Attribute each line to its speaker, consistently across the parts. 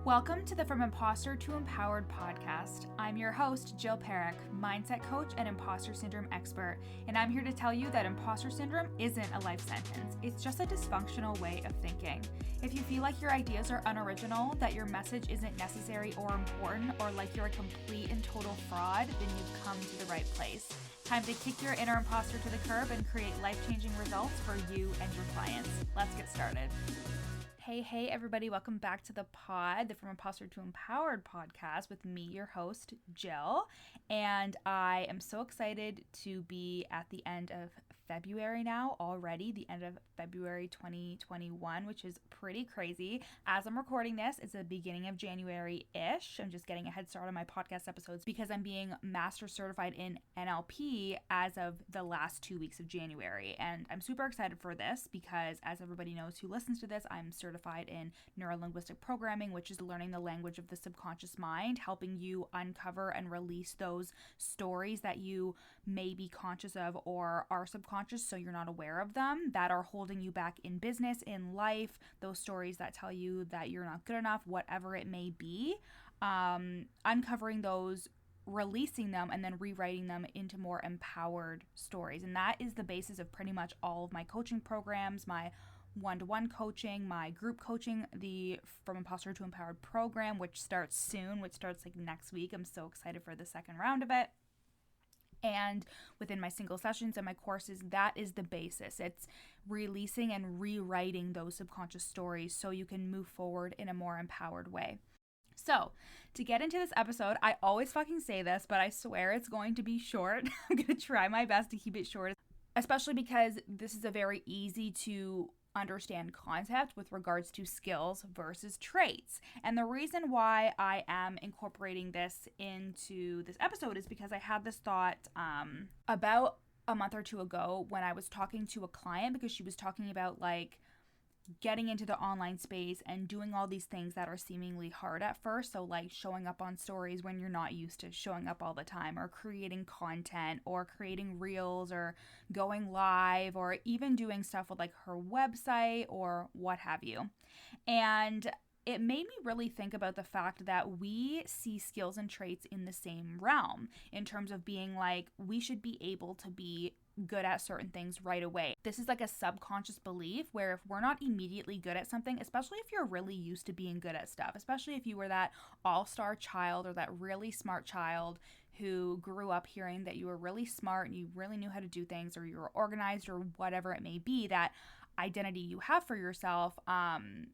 Speaker 1: Welcome to the From Imposter to Empowered podcast. I'm your host, Jill Perrick, mindset coach and imposter syndrome expert, and I'm here to tell you that imposter syndrome isn't a life sentence. It's just a dysfunctional way of thinking. If you feel like your ideas are unoriginal, that your message isn't necessary or important, or like you're a complete and total fraud, then you've come to the right place. Time to kick your inner imposter to the curb and create life-changing results for you and your clients. Let's get started. Hey, everybody. Welcome back to the pod, the From Imposter to Empowered podcast with me, your host, Jill. And I am so excited to be at the end of February now already, the end of February 2021, which is pretty crazy. As I'm recording this, it's the beginning of January-ish. I'm just getting a head start on my podcast episodes because I'm being master certified in NLP as of the last 2 weeks of January. And I'm super excited for this because, as everybody knows who listens to this, I'm certified in neuro-linguistic programming, which is learning the language of the subconscious mind, helping you uncover and release those stories that you may be conscious of or are subconscious so you're not aware of them, that are holding you back in business, in life, those stories that tell you that you're not good enough, whatever it may be, uncovering those, releasing them, and then rewriting them into more empowered stories. And that is the basis of pretty much all of my coaching programs, my one-to-one coaching, my group coaching, the From Imposter to Empowered program, which starts soon, which starts like next week. I'm so excited for the second round of it. And within my single sessions and my courses, that is the basis. It's releasing and rewriting those subconscious stories so you can move forward in a more empowered way. So, to get into this episode, I always fucking say this, but I swear it's going to be short. I'm going to try my best to keep it short, especially because this is a very easy to understand concept with regards to skills versus traits. And the reason why I am incorporating this into this episode is because I had this thought about a month or two ago when I was talking to a client, because she was talking about like getting into the online space and doing all these things that are seemingly hard at first. So like showing up on stories when you're not used to showing up all the time, or creating content, or creating reels, or going live, or even doing stuff with like her website or what have you. And it made me really think about the fact that we see skills and traits in the same realm in terms of being like, we should be able to be good at certain things right away. This is like a subconscious belief where if we're not immediately good at something, especially if you're really used to being good at stuff, especially if you were that all-star child or that really smart child who grew up hearing that you were really smart and you really knew how to do things, or you were organized, or whatever it may be, that identity you have for yourself,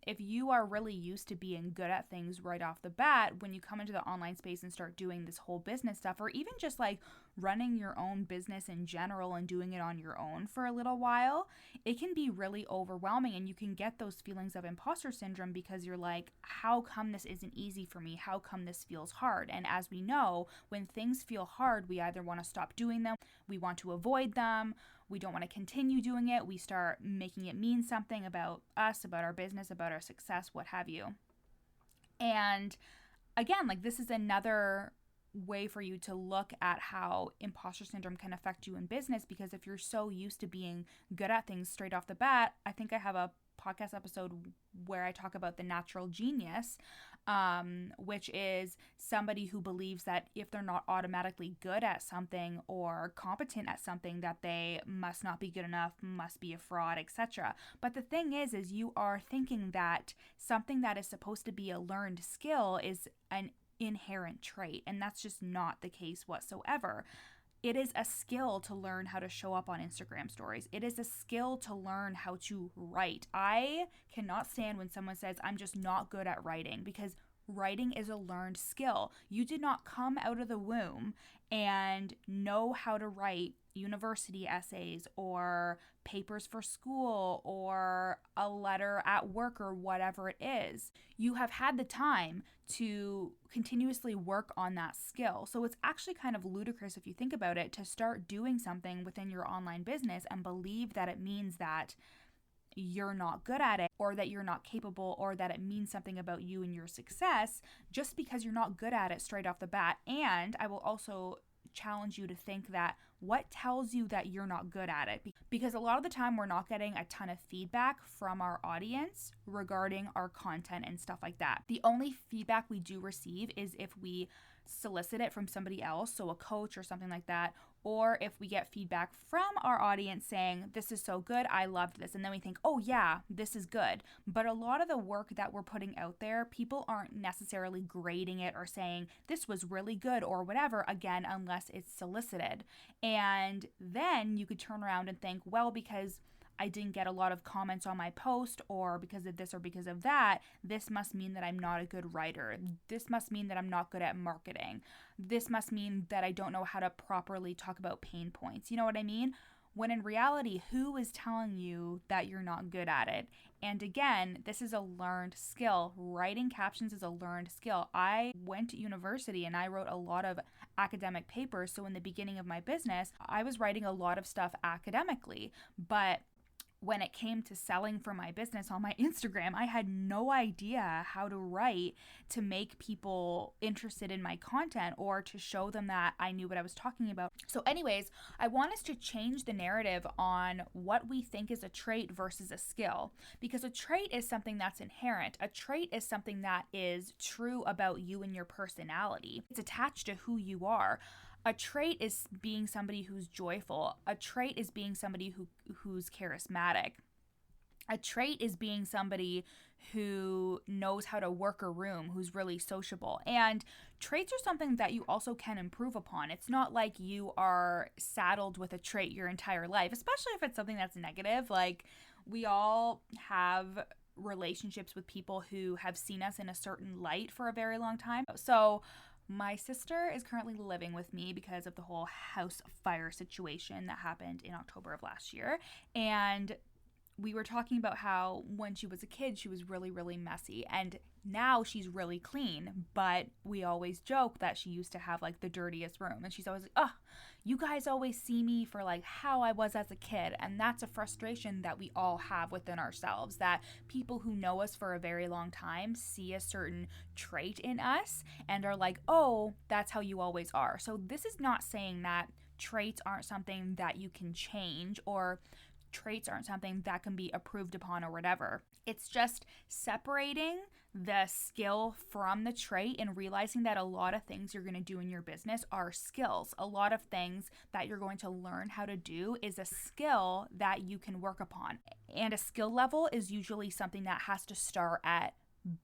Speaker 1: if you are really used to being good at things right off the bat, when you come into the online space and start doing this whole business stuff, or even just like running your own business in general and doing it on your own for a little while, it can be really overwhelming, and you can get those feelings of imposter syndrome because you're like, how come this isn't easy for me? How come this feels hard? And as we know, when things feel hard, we either want to stop doing them, we want to avoid them, we don't want to continue doing it, we start making it mean something about us, about our business, about our success, what have you. And again, like, this is another way for you to look at how imposter syndrome can affect you in business, because if you're so used to being good at things straight off the bat, I think I have a podcast episode where I talk about the natural genius, which is somebody who believes that if they're not automatically good at something or competent at something, that they must not be good enough, must be a fraud, etc. But the thing is you are thinking that something that is supposed to be a learned skill is an inherent trait, and that's just not the case whatsoever. It is a skill to learn how to show up on Instagram stories. It is a skill to learn how to write. I cannot stand when someone says, I'm just not good at writing, because writing is a learned skill. You did not come out of the womb and know how to write university essays or papers for school or a letter at work or whatever it is. You have had the time to continuously work on that skill. So it's actually kind of ludicrous, if you think about it, to start doing something within your online business and believe that it means that you're not good at it, or that you're not capable, or that it means something about you and your success just because you're not good at it straight off the bat. And I will also challenge you to think that what tells you that you're not good at it? Because a lot of the time we're not getting a ton of feedback from our audience regarding our content and stuff like that. The only feedback we do receive is if we solicit it from somebody else, so a coach or something like that, or if we get feedback from our audience saying, this is so good, I loved this, and then we think, oh yeah, this is good. But a lot of the work that we're putting out there, people aren't necessarily grading it or saying, this was really good or whatever, again, unless it's solicited. And then you could turn around and think, well, because I didn't get a lot of comments on my post, or because of this or because of that, this must mean that I'm not a good writer. This must mean that I'm not good at marketing. This must mean that I don't know how to properly talk about pain points. You know what I mean? When in reality, who is telling you that you're not good at it? And again, this is a learned skill. Writing captions is a learned skill. I went to university and I wrote a lot of academic papers. So in the beginning of my business, I was writing a lot of stuff academically, but when it came to selling for my business on my Instagram, I had no idea how to write to make people interested in my content or to show them that I knew what I was talking about. So anyways, I want us to change the narrative on what we think is a trait versus a skill, because a trait is something that's inherent. A trait is something that is true about you and your personality. It's attached to who you are. A trait is being somebody who's joyful. A trait is being somebody who's charismatic. A trait is being somebody who knows how to work a room, who's really sociable. And traits are something that you also can improve upon. It's not like you are saddled with a trait your entire life, especially if it's something that's negative. Like, we all have relationships with people who have seen us in a certain light for a very long time. So my sister is currently living with me because of the whole house fire situation that happened in October of last year. And we were talking about how when she was a kid, she was really, really messy. And now she's really clean. But we always joke that she used to have like the dirtiest room. And she's always like, oh, you guys always see me for like how I was as a kid. And that's a frustration that we all have within ourselves, that people who know us for a very long time see a certain trait in us and are like, oh, that's how you always are. So this is not saying that traits aren't something that you can change, or traits aren't something that can be approved upon or whatever. It's just separating the skill from the trait and realizing that a lot of things you're going to do in your business are skills. A lot of things that you're going to learn how to do is a skill that you can work upon. And a skill level is usually something that has to start at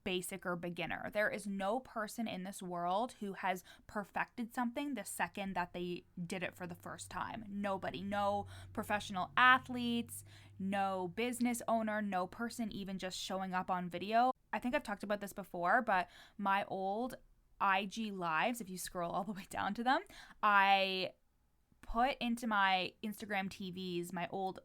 Speaker 1: basic or beginner. There is no person in this world who has perfected something the second that they did it for the first time. Nobody. No professional athletes, no business owner, no person even just showing up on video. I think I've talked about this before, but my old IG lives, if you scroll all the way down to them, I put into my Instagram TVs my old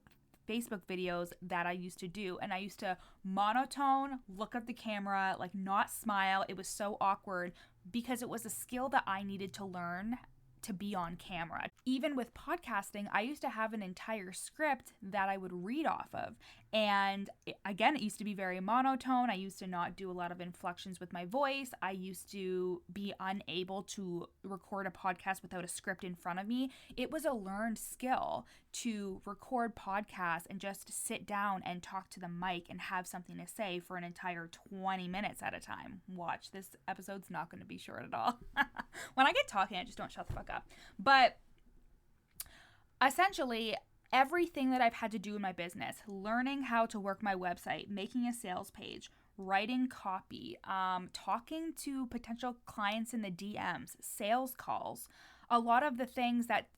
Speaker 1: Facebook videos that I used to do, and I used to monotone, look at the camera, like not smile. It was so awkward because it was a skill that I needed to learn to be on camera. Even with podcasting, I used to have an entire script that I would read off of. And again, it used to be very monotone. I used to not do a lot of inflections with my voice. I used to be unable to record a podcast without a script in front of me. It was a learned skill to record podcasts and just sit down and talk to the mic and have something to say for an entire 20 minutes at a time. Watch, this episode's not going to be short at all. When I get talking, I just don't shut the fuck up. But essentially, everything that I've had to do in my business, learning how to work my website, making a sales page, writing copy, talking to potential clients in the DMs, sales calls, a lot of the things that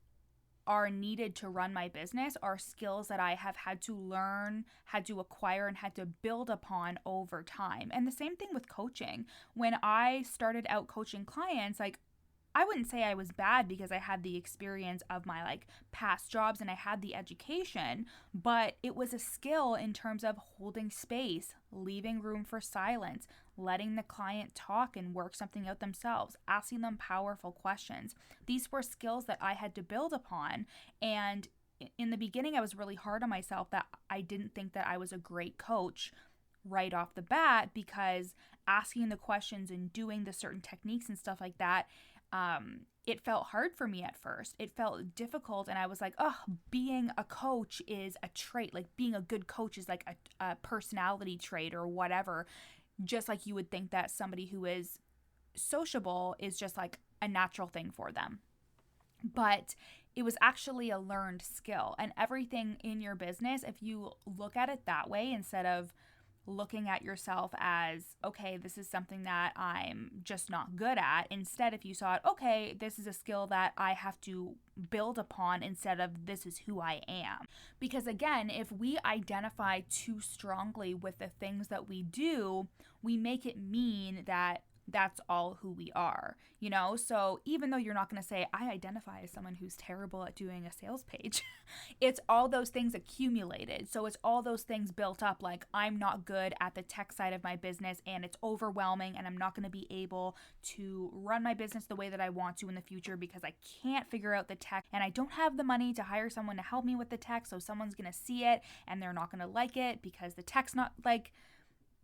Speaker 1: are needed to run my business are skills that I have had to learn, had to acquire, and had to build upon over time. And the same thing with coaching. When I started out coaching clients, like, I wouldn't say I was bad because I had the experience of my like past jobs and I had the education, but it was a skill in terms of holding space, leaving room for silence, letting the client talk and work something out themselves, asking them powerful questions. These were skills that I had to build upon. And in the beginning, I was really hard on myself that I didn't think that I was a great coach right off the bat, because asking the questions and doing the certain techniques and stuff like that, it felt hard for me at first. It felt difficult, and I was like, oh, being a coach is a trait. Like, being a good coach is like a personality trait or whatever. Just like you would think that somebody who is sociable is just like a natural thing for them. But it was actually a learned skill. And everything in your business, if you look at it that way, instead of looking at yourself as, okay, this is something that I'm just not good at. Instead, if you saw it, okay, this is a skill that I have to build upon, instead of this is who I am. Because again, if we identify too strongly with the things that we do, we make it mean that that's all who we are, you know? So even though you're not going to say, I identify as someone who's terrible at doing a sales page, it's all those things accumulated. So it's all those things built up, like, I'm not good at the tech side of my business and it's overwhelming and I'm not going to be able to run my business the way that I want to in the future because I can't figure out the tech and I don't have the money to hire someone to help me with the tech. So someone's going to see it and they're not going to like it because the tech's not like...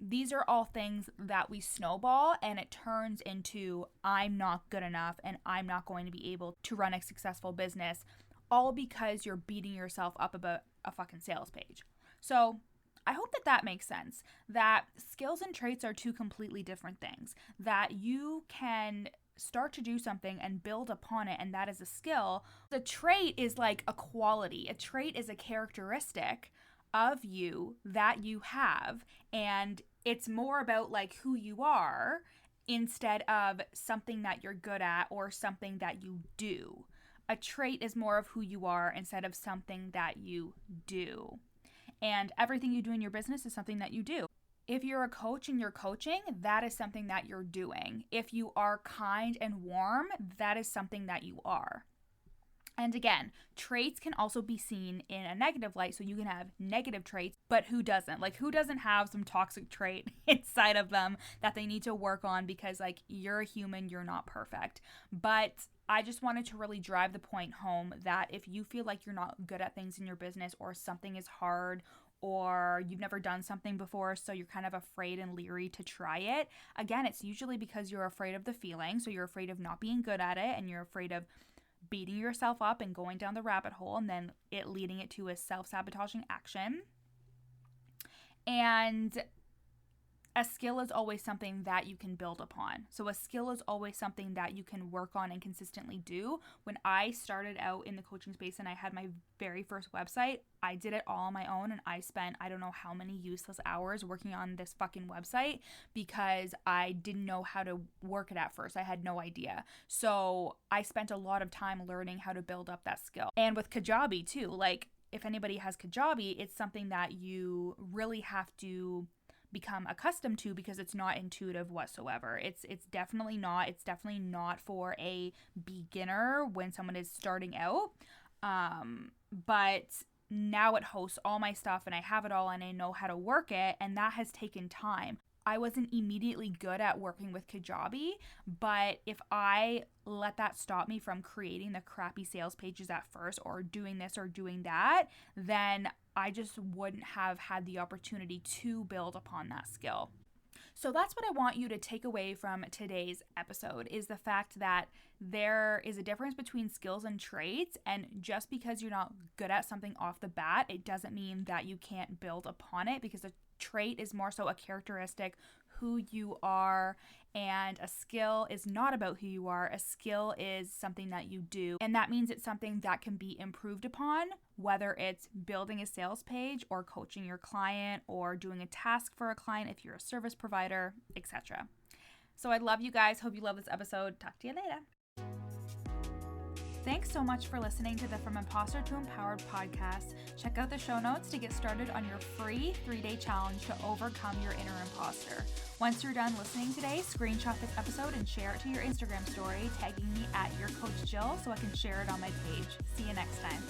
Speaker 1: These are all things that we snowball, and it turns into, I'm not good enough and I'm not going to be able to run a successful business, all because you're beating yourself up about a fucking sales page. So I hope that that makes sense, that skills and traits are two completely different things, that you can start to do something and build upon it, and that is a skill. The trait is like a quality. A trait is a characteristic of you that you have, and it's more about like who you are instead of something that you're good at or something that you do. A trait is more of who you are instead of something that you do. And everything you do in your business is something that you do. If you're a coach and you're coaching, that is something that you're doing. If you are kind and warm, that is something that you are. And again, traits can also be seen in a negative light. So you can have negative traits, but who doesn't? Like, who doesn't have some toxic trait inside of them that they need to work on because, like, you're a human, you're not perfect. But I just wanted to really drive the point home that if you feel like you're not good at things in your business, or something is hard, or you've never done something before, so you're kind of afraid and leery to try it, again, it's usually because you're afraid of the feeling. So you're afraid of not being good at it, and you're afraid of beating yourself up and going down the rabbit hole, and then it leading it to a self-sabotaging action. And a skill is always something that you can build upon. So a skill is always something that you can work on and consistently do. When I started out in the coaching space and I had my very first website, I did it all on my own, and I spent I don't know how many useless hours working on this fucking website because I didn't know how to work it at first. I had no idea. So I spent a lot of time learning how to build up that skill. And with Kajabi too, like, if anybody has Kajabi, it's something that you really have to become accustomed to because it's not intuitive whatsoever. It's definitely not. It's definitely not for a beginner when someone is starting out. But now it hosts all my stuff and I have it all and I know how to work it, and that has taken time. I wasn't immediately good at working with Kajabi, but if I let that stop me from creating the crappy sales pages at first, or doing this or doing that, then I just wouldn't have had the opportunity to build upon that skill. So that's what I want you to take away from today's episode, is the fact that there is a difference between skills and traits, and just because you're not good at something off the bat, it doesn't mean that you can't build upon it, because a trait is more so a characteristic, who you are, and a skill is not about who you are. A skill is something that you do, and that means it's something that can be improved upon, whether it's building a sales page or coaching your client or doing a task for a client if you're a service provider, etc. So I love you guys. Hope you love this episode. Talk to you later. Thanks so much for listening to the From Imposter to Empowered podcast. Check out the show notes to get started on your free 3-day challenge to overcome your inner imposter. Once you're done listening today, screenshot this episode and share it to your Instagram story, tagging me at YourCoachJill so I can share it on my page. See you next time.